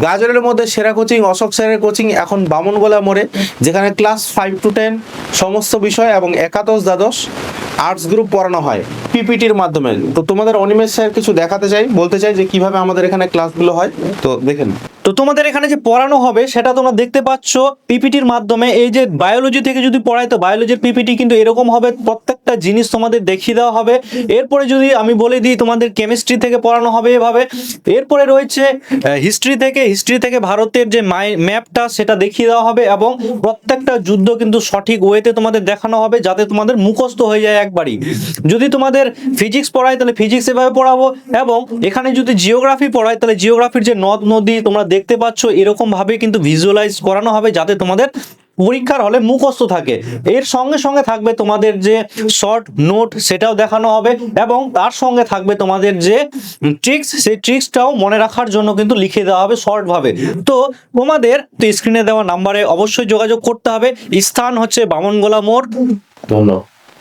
গাজরের মধ্যে সেরা কোচিং অশোক স্যারের কোচিং এখন বামনগোলা মোড়ে, যেখানে ক্লাস 5 to 10 সমস্ত বিষয় এবং একাদশ দ্বাদশ আর্টস গ্রুপ পড়ানো হয় পিপিটির মাধ্যমে। তো তোমাদের অনিমেষ স্যার কিছু দেখাতে চাই, বলতে চাই যে কিভাবে আমাদের এখানে ক্লাসগুলো হয়, তো দেখেন। তো তোমাদের এখানে যে পড়ানো হবে সেটা তোমরা দেখতে পাচ্ছ পিপিটির মাধ্যমে। এই যে বায়োলজি থেকে যদি পড়ায় তো বায়োলজির পিপিটি কিন্তু এরকম হবে, প্রত্যেকটা জিনিস তোমাদের দেখিয়ে দেওয়া হবে। এরপরে যদি আমি বলে দিই তোমাদের কেমিস্ট্রি থেকে পড়ানো হবে এভাবে। এরপরে রয়েছে হিস্ট্রি থেকে ভারতের যে ম্যাপটা সেটা দেখিয়ে দেওয়া হবে, এবং প্রত্যেকটা যুদ্ধ কিন্তু সঠিক ওয়েতে তোমাদের দেখানো হবে যাতে তোমাদের মুখস্থ হয়ে যায় একবারই। যদি তোমাদের ফিজিক্স পড়ায় তাহলে ফিজিক্স এভাবে পড়াবো, এবং এখানে যদি জিওগ্রাফি পড়ায় তাহলে জিওগ্রাফির যে নদ নদী তোমরা দেখতে পাচ্ছ এরকম ভাবে কিন্তু ভিজুয়ালাইজ করানো হবে যাতে তোমাদের পরীক্ষার হলে মুখস্থ থাকে। এর সঙ্গে সঙ্গে থাকবে তোমাদের যে শর্ট নোট সেটাও দেখানো হবে, এবং তার সঙ্গে থাকবে তোমাদের যে ট্রিক্স, সেই ট্রিক্সটাও মনে রাখার জন্য কিন্তু লিখে দেওয়া হবে শর্ট ভাবে। তো তোমাদের তো স্ক্রিনে দেওয়া নাম্বারে অবশ্যই যোগাযোগ করতে হবে। স্থান হচ্ছে বামনগোলা মোড়। ধন্যবাদ।